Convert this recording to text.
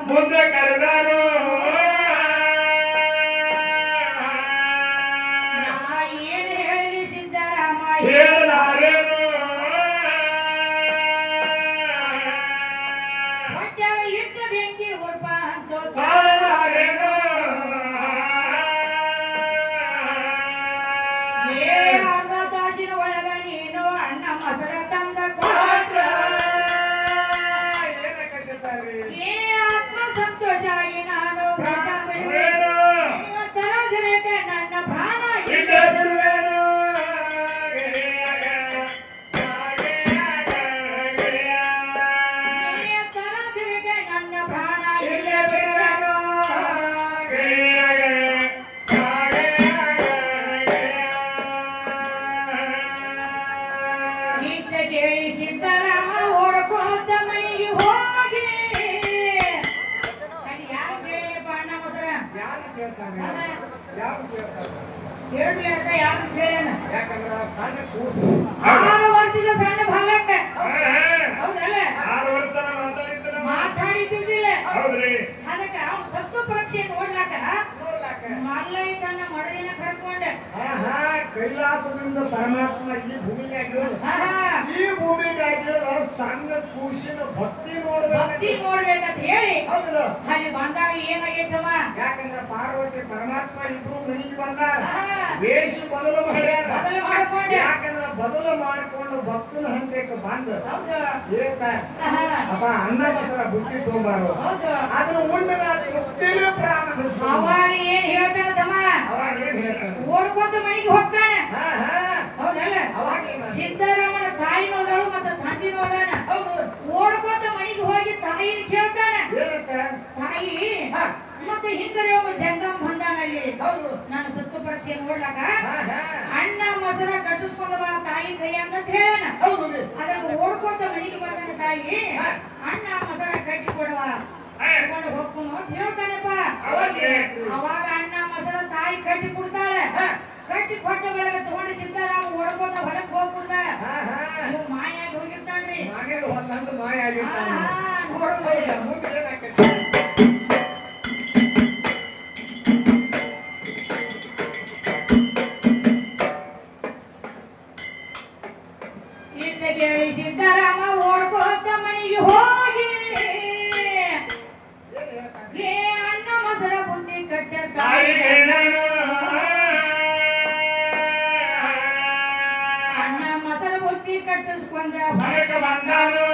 ಮುಂದೆ ಕರೆದಾರು ಏನು ಹೇಳಿ ಸಿದ್ದರಾಮ ಹೇಳಲಾರೇನು ಹೊಟ್ಟೆಗ ಇಟ್ಟ ಬೆಂಕಿ ಉಡ್ಪ ಅಂತ ತಾಳಲಾರೇನು ಅರ್ಧ ತಾಸಿನ ಒಳಗ ನೀನು ಅನ್ನ ಮೊಸರ ತಂದ ಆತ್ಮ ಸಂತೋಷ ಆಗಿ ನಾನು ತರದಿರಕ್ಕೆ ನನ್ನ ಪ್ರಾಣ ಇಲ್ಲೇ ಬಿಡುವೆನು ತರದಿರಕ್ಕೆ ನನ್ನ ಪ್ರಾಣ ಇಲ್ಲೇ ಬಿಡುವೆನು ಇದ್ದ ಕೇಳಿ ಸಿದ್ದರಾಮ ಓಡ್ಕೋತ ಮನೆಗೆ ಹೋಗಿ ಅಲ್ಲಿ ಯಾರು ಕೇಳಿಯಪ್ಪ ಅಣ್ಣ ಮೊಸರ ಯಾರು ಕೇಳ್ತಾನೆ ಯಾರು ಕೇಳ್ತಾನೆ ಹೇಳ್ರಿ ಅಂತ ಯಾರು ಕೇಳ್ಯಾನ ಯಾಕಂದ್ರೆ ಸಣ್ಣ ಕೂಸು 6 ವರ್ಷದ ಸಣ್ಣ ಭಾಗಕ್ಕ ಹೌದಲ್ಲ 6 ವರ್ಷ ಮಾತಾಡಿದ್ರು ಮಾತಾಡಿದ್ದಿಲ್ಲ ಹೌದ್ರಿ ಅದಕ್ಕೆ ಅವ್ನು ಸತ್ತು ಪರೀಕ್ಷೆ ನೋಡ್ಲಾಕ ನೋಡ್ಲಾಕ ಮಲ್ಲಯ್ಯನ ಮಡದಿನ ಕರ್ಕೊಂಡ ಕೈಲಾಸದಿಂದ ಪರಮಾತ್ಮ ಈ ಭೂಮಿಗೆ ಆಗಿರೋದು ಈ ಭೂಮಿಗೆ ಆಗಿರೋದು ಸಣ್ಣ ಕೂಸಿನ ಭಕ್ತಿ ಭಕ್ತಿ ನೋಡ್ಬೇಕು ನೋಡ್ಬೇಕಂತ ಹೇಳಿ ಹೌದು ಅಲ್ಲಿ ಬಂದಾಗ ಏನಾಗೈತವ ಯಾಕಂದ್ರೆ ಪಾರ್ವತಿ ಪರಮಾತ್ಮ ಇಬ್ರು ಮನೆಗೆ ಬಂದಾರ ವೇಷ ಬದಲು ಮಾಡ್ಯಾರ ಬದಲು ಮಾಡ್ಕೊಂಡ ಯಾಕಂದ್ರೆ ಬದಲು ಮಾಡಿಕೊಂಡು ಭಕ್ತನ ಹಂತಕ್ಕೆ ಬಂದ ಹೌದು ಹೇಳ್ತಾರೆ ಅಪ್ಪ ಅನ್ನ ಬಸರ ಬುದ್ಧಿ ತೊಂಬಾರು ಹೌದು ಅದನ್ನು ಉಂಡನ ತೃಪ್ತಿಲೇ ಪ್ರಾಣ ಬಿಡ್ತು. ಅವಾಗ ಏನ್ ಹೇಳ್ತಾನ ತಮ್ಮ ಅವಾಗ ಏನ್ ಹೇಳ್ತಾನೆ ಓಡ್ಕೊಂತ ಮನೆಗೆ ಹೋಗ್ತಾನ ಹೌದಲ್ಲ ಅವಾಗ ಏನ ಸಿದ್ದರಾಮನ ತಾಯಿ ನೋದಳು ಮತ್ತೆ ತಂದಿ ನೋದಾನ ಹೌದು ಓಡ್ಕೊಂತ ಮನೆಗೆ ಹೋಗಿ ತಾಯಿನ ಕೇಳ್ತಾನ ಏನಂತ ತಾಯಿ ಹಾ, ಮತ್ತೆ ಹಿಂಗರೆ ಒಬ್ಬ ಜಂಗಮ್ ಬಂದಾನಲ್ಲಿ ಹೌದು ನಾನು ಸತ್ತು ಪರೀಕ್ಷೆ ನೋಡ್ಲಾಕ ಹಾ, ಹಾ, ಅಣ್ಣ ಮೊಸರ ಕಟ್ಟಿಸ್ಕೊಂಡ ಬಾ ತಾಯಿ ಕೈ ಅಂತ ಹೇಳಣ ಹೌದು ಅದಕ್ಕೆ ಓಡ್ಕೊಂತ ಮನೆಗೆ ಬಂದಾನ ತಾಯಿ ಅಣ್ಣ ಮೊಸರ ಕಟ್ಟಿ ಕೊಡುವ ಕರ್ಕೊಂಡು ಹೋಗ್ಕೊಂಡು ಅಂತ ಹೇಳ್ತಾನೆಪ್ಪ ಅವಾಗ ಅಣ್ಣ ಮೊಸರ ತಾಯಿ ಕಟ್ಟಿ ಕೊಡ್ತಾಳೆ ಕಟ್ಟಿ ಕೊಟ್ಟ ಬೆಳಗ್ಗೆ ತಗೊಂಡು ಸಿದ್ದರಾಮ ಓಡ್ಕೊಂಡ ಹೊರಗೆ ಹೋಗ್ಬಿಡ್ದ ಹಾ, ಹಾ. ಇವ್ ಮಾಯಾಗಿ ಹೋಗಿರ್ತಾನ್ರಿ ಮನೆಗೆ ಒಂದಂದು ಮಾಯ ಆಗಿರ್ತಾನೆ. ನೋಡ್ಬೋದು ಮುಂದೆ ಏನಾಗ್ತೈತೆ? ಇದ್ದ ಕೇಳಿ ಸಿದ್ದರಾಮ ಓಡ್ಕೋತ ಮನೆಗೆ ಹೋಗಿ ಏ ಅಣ್ಣ ಮೊಸರ ಬುದ್ಧಿ ಕಟ್ಟ ತಾಯಿಗೆ ನಾನು ಅಣ್ಣ ಮೊಸರ ಬುದ್ಧಿ ಕಟ್ಟಿಸ್ಕೊಂಡ ಹೊರಗೆ ಬಂದಾನು